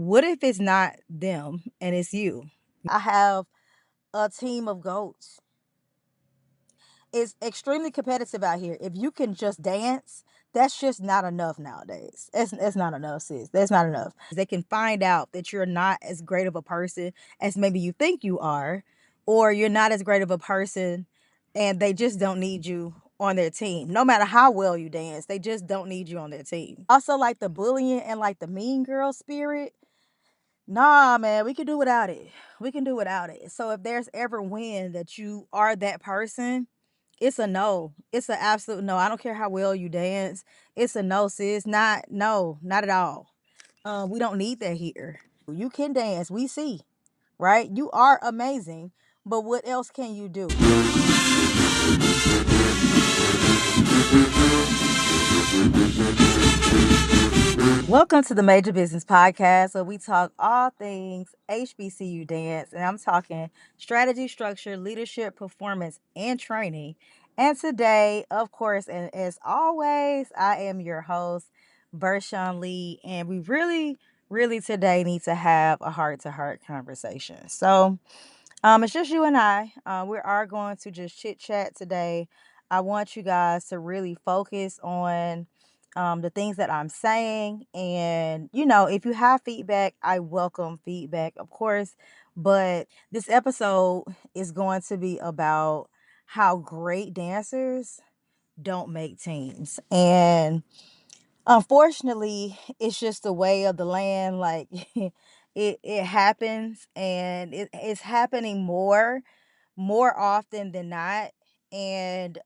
what if it's not them and it's you? I have a team of goats. It's extremely competitive out here. If you can just dance, that's just not enough nowadays. It's not enough, sis. That's not enough. They can find out that you're not as great of a person as maybe you think you are, or you're not as great of a person, and they just don't need you on their team. No matter how well you dance, they just don't need you on their team. Also, like the bullying and like the mean girl spirit. Nah, man, we can do without it. We can do without it. So if there's ever when that you are that person, it's a no. It's an absolute no. I don't care how well you dance. It's a no, sis. Not no, not at all. We don't need that here. You can dance. We see, right? You are amazing. But what else can you do? Welcome to the Major Business Podcast, where we talk all things HBCU dance, and I'm talking strategy, structure, leadership, performance, and training. And today, of course, and as always, I am your host, Vershion Lee, and we really today need to have a heart-to-heart conversation. It's just you and I. We are going to just chit chat today. I want you guys to really focus on the things that I'm saying. And, if you have feedback, I welcome feedback, of course. But this episode is going to be about how great dancers don't make teams. And unfortunately, it's just the way of the land. Like, it happens, and it's happening more often than not. And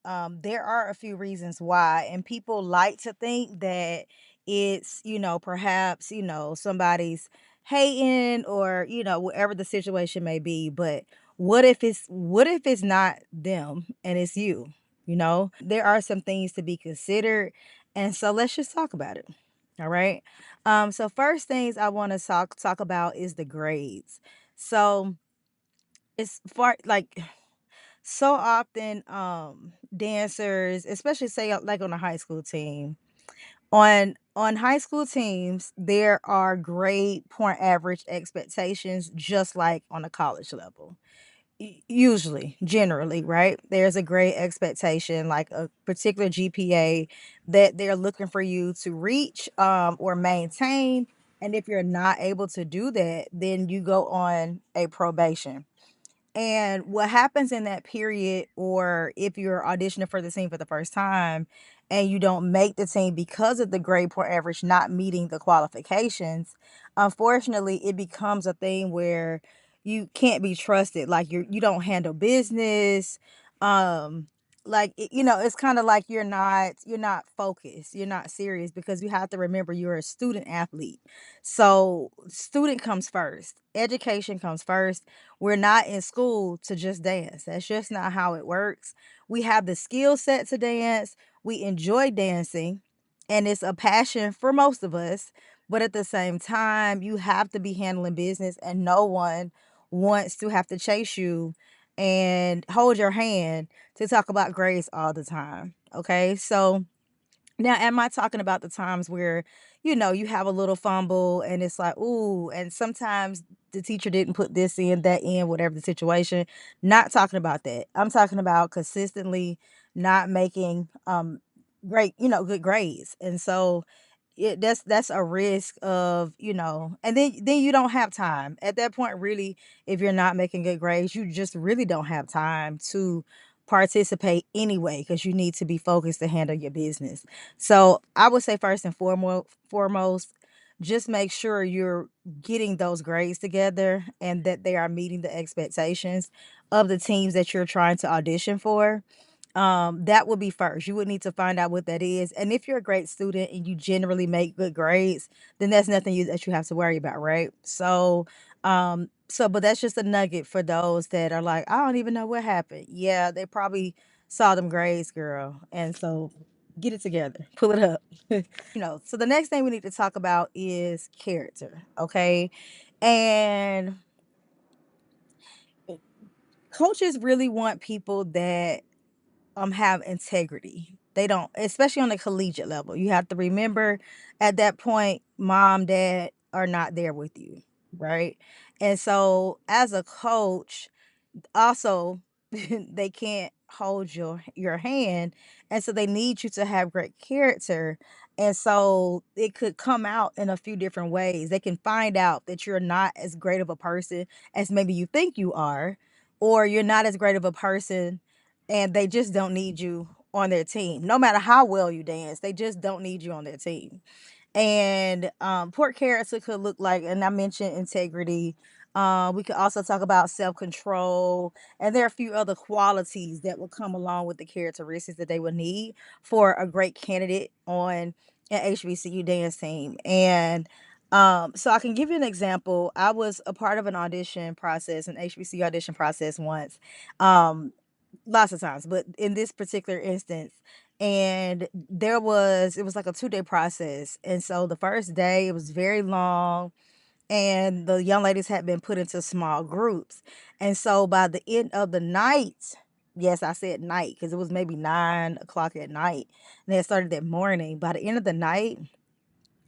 there are a few reasons why. And people like to think that it's, perhaps, somebody's hating, or, whatever the situation may be. But what if it's not them and it's you? There are some things to be considered. And so let's just talk about it. All right. So first things I want to talk about is the grades. So it's far like so often dancers, especially say like on a high school team, on high school teams there are grade point average expectations, just like on a college level. Usually, generally, right, there's a grade expectation, like a particular GPA that they're looking for you to reach, or maintain. And if you're not able to do that, then you go on a probation. And what happens in that period, or if you're auditioning for the team for the first time and you don't make the team because of the grade point average not meeting the qualifications, unfortunately, it becomes a thing where you can't be trusted. Like you don't handle business. Um, it's kind of like you're not focused, you're not serious, because you have to remember you're a student athlete. So student comes first, education comes first. We're not in school to just dance. That's just not how it works. We have the skill set to dance. We enjoy dancing, and it's a passion for most of us. But at the same time, you have to be handling business, and no one wants to have to chase you and hold your hand to talk about grades all the time. Okay. So, now, am I talking about the times where, you have a little fumble and it's like, ooh, and sometimes the teacher didn't put this in, that in, whatever the situation? Not talking about that. I'm talking about consistently not making great, good grades. And so that's a risk of, and then you don't have time. At that point, really, if you're not making good grades, you just really don't have time to participate anyway, because you need to be focused to handle your business. So I would say first and foremost, just make sure you're getting those grades together and that they are meeting the expectations of the teams that you're trying to audition for. That would be first. You would need to find out what that is. And if you're a great student and you generally make good grades, then that's nothing that you have to worry about, right? But that's just a nugget for those that are like, I don't even know what happened. Yeah, they probably saw them grades, girl. And so get it together, pull it up. So the next thing we need to talk about is character, okay? And coaches really want people that have integrity. They don't, especially on the collegiate level. You have to remember, at that point, mom, dad, are not there with you, right? And so as a coach, also they can't hold your hand, and so they need you to have great character. And so it could come out in a few different ways. They can find out that you're not as great of a person as maybe you think you are, or you're not as great of a person and they just don't need you on their team. No matter how well you dance, they just don't need you on their team. And poor character could look like, and I mentioned integrity. We could also talk about self-control, and there are a few other qualities that will come along with the characteristics that they would need for a great candidate on an HBCU dance team. And so I can give you an example. I was a part of an audition process, an HBCU audition process once. Um, Lots of times, but in this particular instance, and it was like a 2-day process. And so the first day it was very long, and the young ladies had been put into small groups. And so by the end of the night, yes, I said night because it was maybe 9 o'clock at night, and they started that morning. By the end of the night,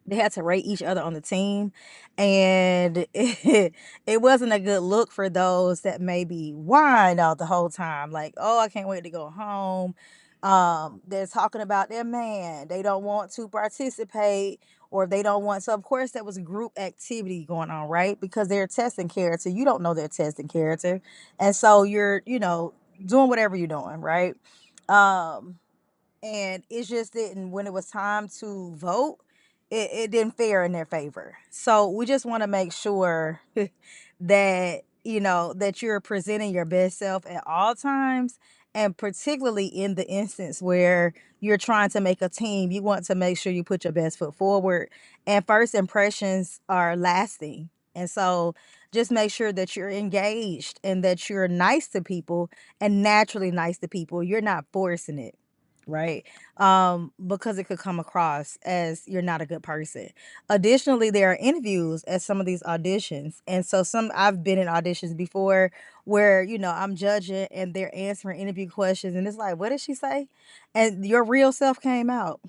they had to rate each other on the team, and it wasn't a good look for those that maybe whined out the whole time, like, "Oh, I can't wait to go home." They're talking about their man. They don't want to participate, or they don't want. So of course, there was group activity going on, right? Because they're testing character. You don't know they're testing character, and so you're, doing whatever you're doing, right? Um, and it just didn't, when it was time to vote, it didn't fare in their favor. So we just want to make sure that that you're presenting your best self at all times, and particularly in the instance where you're trying to make a team, you want to make sure you put your best foot forward, and first impressions are lasting. And so just make sure that you're engaged and that you're nice to people, and naturally nice to people. You're not forcing it, right? Because it could come across as you're not a good person. Additionally, there are interviews at some of these auditions. And so I've been in auditions before where, I'm judging and they're answering interview questions, and it's like, what did she say? And your real self came out.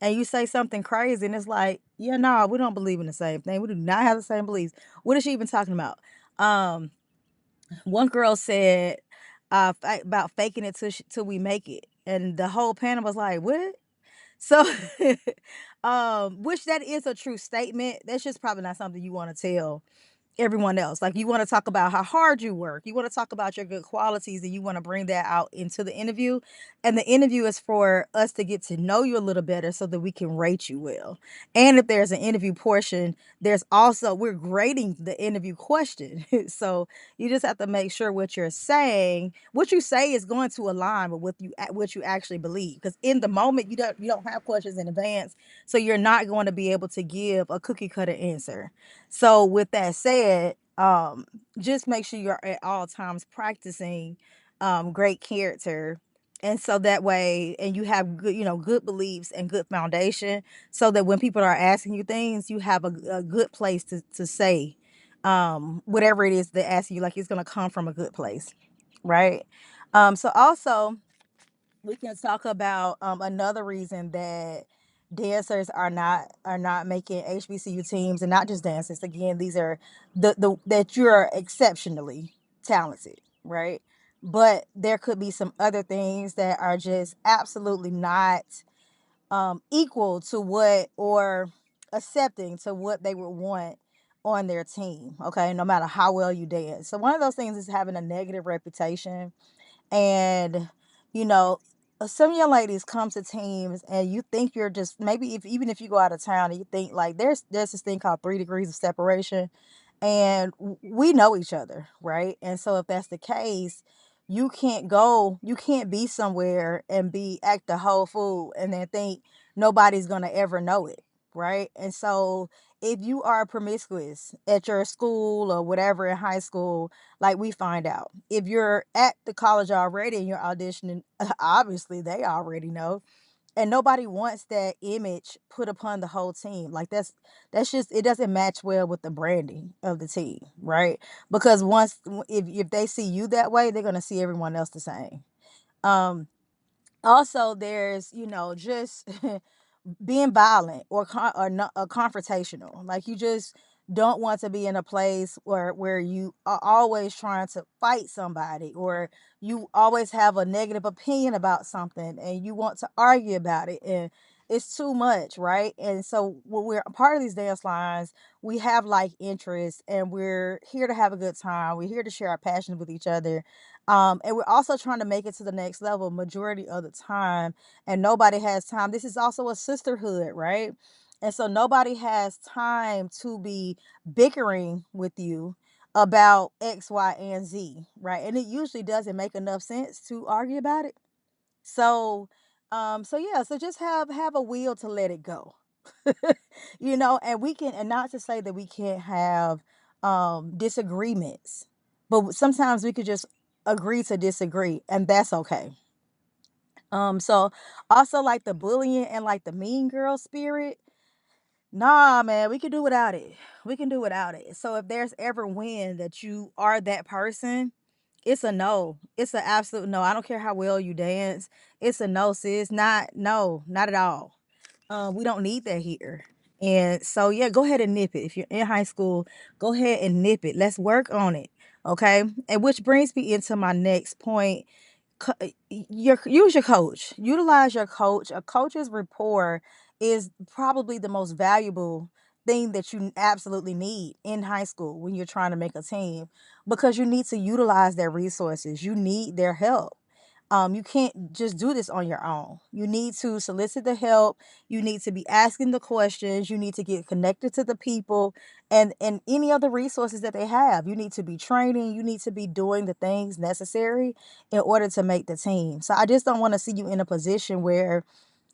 And you say something crazy, and it's like, yeah, no, we don't believe in the same thing. We do not have the same beliefs. What is she even talking about? Um, One girl said, about faking it till we make it, and the whole panel was like, "What?" So, which that is a true statement. That's just probably not something you want to tell everyone else. Like, you want to talk about how hard you work. You want to talk about your good qualities, and you want to bring that out into the interview. And the interview is for us to get to know you a little better so that we can rate you well. And if there's an interview portion, we're grading the interview question. So you just have to make sure what you say is going to align with what you actually believe. Because in the moment, you don't have questions in advance, so you're not going to be able to give a cookie cutter answer. So with that said, just make sure you're at all times practicing great character. And so that way, and you have good beliefs and good foundation, so that when people are asking you things, you have a good place to say whatever it is they're asking you, like it's going to come from a good place, right? So also, we can talk about another reason that dancers are not making HBCU teams, and not just dancers. Again, these are the that you're exceptionally talented, right? But there could be some other things that are just absolutely not equal to what, or accepting to what they would want on their team. Okay, no matter how well you dance. So one of those things is having a negative reputation. And you know some young ladies come to teams, and you think you're just, maybe, if even if you go out of town, and you think like there's this thing called 3 degrees of separation, and we know each other, right? And so if that's the case, you can't be somewhere and be act a whole fool and then think nobody's gonna ever know it, right? And so if you are promiscuous at your school or whatever in high school, like, we find out. If you're at the college already and you're auditioning, obviously they already know. And nobody wants that image put upon the whole team. Like, that's just, it doesn't match well with the branding of the team, right? Because if they see you that way, they're gonna see everyone else the same. Um Also, there's, just being violent, or not, or confrontational. Like, you just don't want to be in a place where you are always trying to fight somebody, or you always have a negative opinion about something and you want to argue about it, and it's too much, right? And so when we're a part of these dance lines, we have like interests, and we're here to have a good time. We're here to share our passions with each other. And we're also trying to make it to the next level majority of the time, and nobody has time. This is also a sisterhood, right? And so nobody has time to be bickering with you about X, Y, and Z, right? And it usually doesn't make enough sense to argue about it. So, so yeah, so just have a will to let it go. And we can, and not to say that we can't have disagreements, but sometimes we could just agree to disagree, and that's okay. So also like the bullying and like the mean girl spirit. Nah, man, we can do without it. We can do without it. So if there's ever when that you are that person, it's a no. It's an absolute no. I don't care how well you dance. It's a no, sis. Not at all. We don't need that here. And so yeah, go ahead and nip it. If you're in high school, go ahead and nip it. Let's work on it. Okay. And which brings me into my next point. Use your coach. Utilize your coach. A coach's rapport is probably the most valuable thing that you absolutely need in high school when you're trying to make a team, because you need to utilize their resources. You need their help. You can't just do this on your own. You need to solicit the help. You need to be asking the questions. You need to get connected to the people and any other resources that they have. You need to be training. You need to be doing the things necessary in order to make the team. So I just don't want to see you in a position where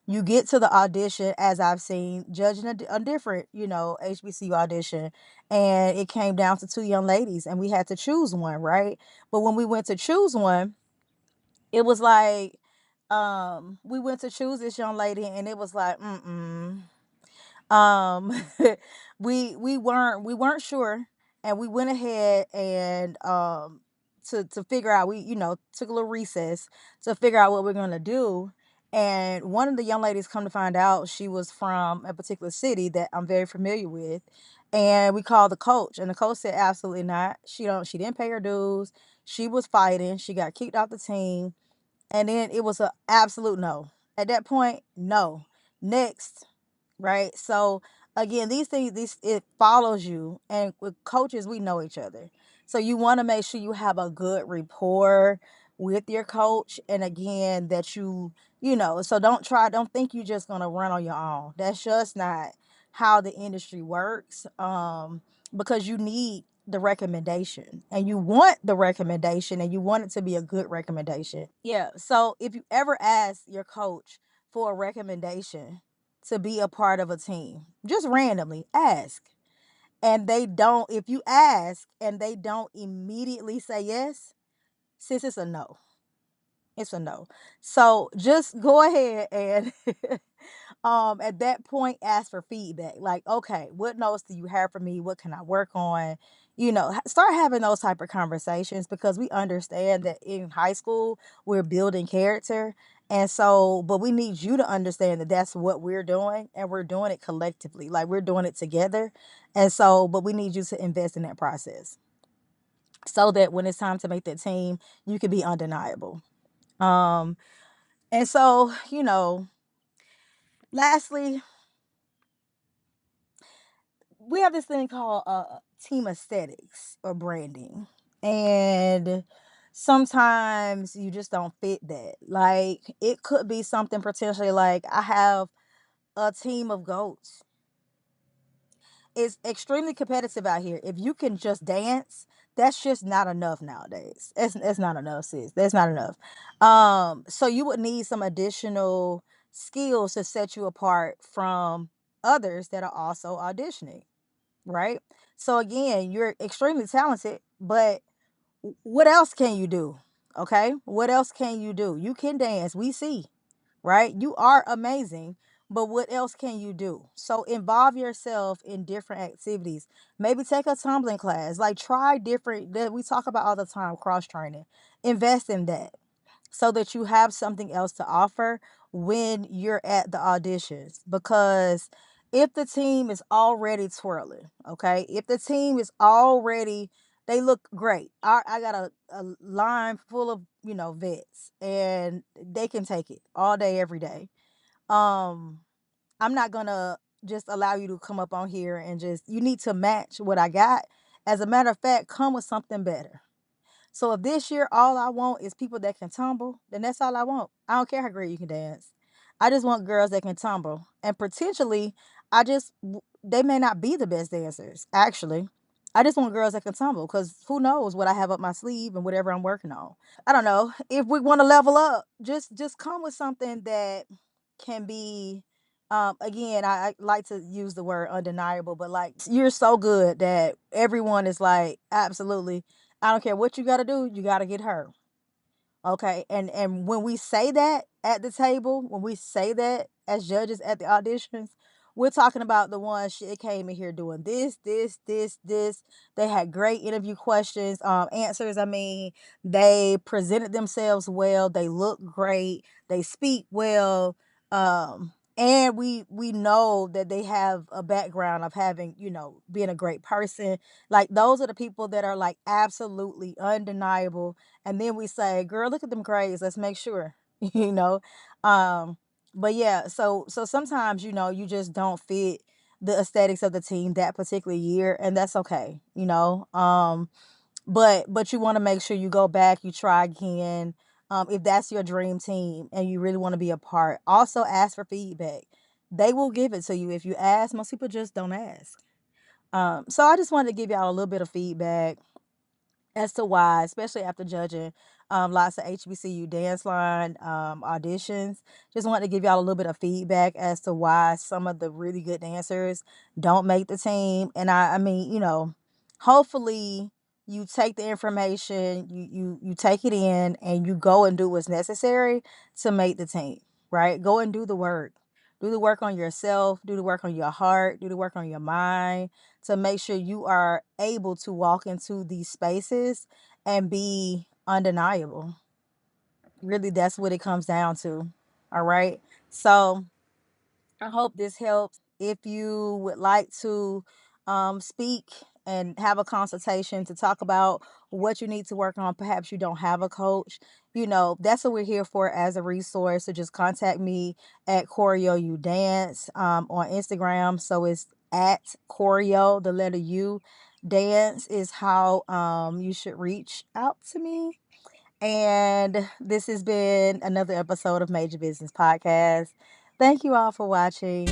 you get to the audition, as I've seen, judging a different, HBCU audition, and it came down to two young ladies, and we had to choose one, right? But when we went to choose one, it was like, we went to choose this young lady, and it was like, um we weren't sure, and we went ahead and to figure out, we took a little recess to figure out what we're going to do. And one of the young ladies, come to find out, she was from a particular city that I'm very familiar with. And we called the coach, and the coach said absolutely not. She didn't pay her dues. She was fighting. She got kicked off the team. And then it was a absolute no. At that point, no. Next, right? So again, these things, this it follows you, and with coaches, we know each other. So you want to make sure you have a good rapport with your coach, and again, that so don't think you're just gonna run on your own. That's just not how the industry works. Because you need the recommendation, and you want the recommendation, and you want it to be a good recommendation. Yeah. So if you ever ask your coach for a recommendation to be a part of a team, just randomly ask. And they don't, if you ask and they don't immediately say yes, sis, it's a no. It's a no. So just go ahead and at that point ask for feedback. Like, okay, what notes do you have for me? What can I work on? Start having those type of conversations, because we understand that in high school we're building character. And so, but we need you to understand that that's what we're doing, and we're doing it collectively. Like, we're doing it together. And so, but we need you to invest in that process, so that when it's time to make that team, you can be undeniable. Um, and so, lastly, we have this thing called team aesthetics or branding. And sometimes you just don't fit that. Like, it could be something potentially like, I have a team of goats. It's extremely competitive out here. If you can just dance, that's just not enough nowadays. It's not enough, sis. That's not enough. So you would need some additional skills to set you apart from others that are also auditioning, right? So again, you're extremely talented, but what else can you do? Okay? What else can you do? You can dance. We see, right? You are amazing, but what else can you do? So involve yourself in different activities. Maybe take a tumbling class. Like, try different that we talk about all the time, cross training. Invest in that, so that you have something else to offer when you're at the auditions. Because if the team is already twirling, okay, if the team is already, they look great. I got a line full of, vets, and they can take it all day, every day. Um, I'm not gonna just allow you to come up on here and just, you need to match what I got. As a matter of fact, come with something better. So if this year all I want is people that can tumble, then that's all I want. I don't care how great you can dance. I just want girls that can tumble. And potentially, they may not be the best dancers, actually. I just want girls that can tumble, because who knows what I have up my sleeve and whatever I'm working on. I don't know. If we want to level up, just come with something that can be, again, I like to use the word undeniable, but like, you're so good that everyone is like, absolutely, I don't care what you got to do, you got to get her. Okay. And when we say that at the table, when we say that as judges at the auditions, we're talking about the ones that came in here doing this. They had great interview questions, answers. I mean, they presented themselves well. They look great. They speak well. And we know that they have a background of having, being a great person. Like, those are the people that are like absolutely undeniable. And then we say, girl, look at them grades, let's make sure. you know um but yeah, so sometimes, you just don't fit the aesthetics of the team that particular year, and that's okay. But you want to make sure you go back, you try again. If that's your dream team and you really want to be a part, also ask for feedback. They will give it to you if you ask. Most people just don't ask. So I just wanted to give y'all a little bit of feedback as to why, especially after judging lots of HBCU dance line auditions. Just wanted to give y'all a little bit of feedback as to why some of the really good dancers don't make the team. And I mean, hopefully you take the information, you take it in, and you go and do what's necessary to make the team. Right? Go and do the work. Do the work on yourself. Do the work on your heart. Do the work on your mind, to make sure you are able to walk into these spaces and be undeniable. Really, that's what it comes down to. All right. So I hope this helps. If you would like to speak and have a consultation to talk about what you need to work on, perhaps you don't have a coach, that's what we're here for, as a resource. So just contact me at Choreo You Dance on Instagram. So it's at Choreo, the letter U. Dance is how you should reach out to me. And this has been another episode of Major Business Podcast. Thank you all for watching.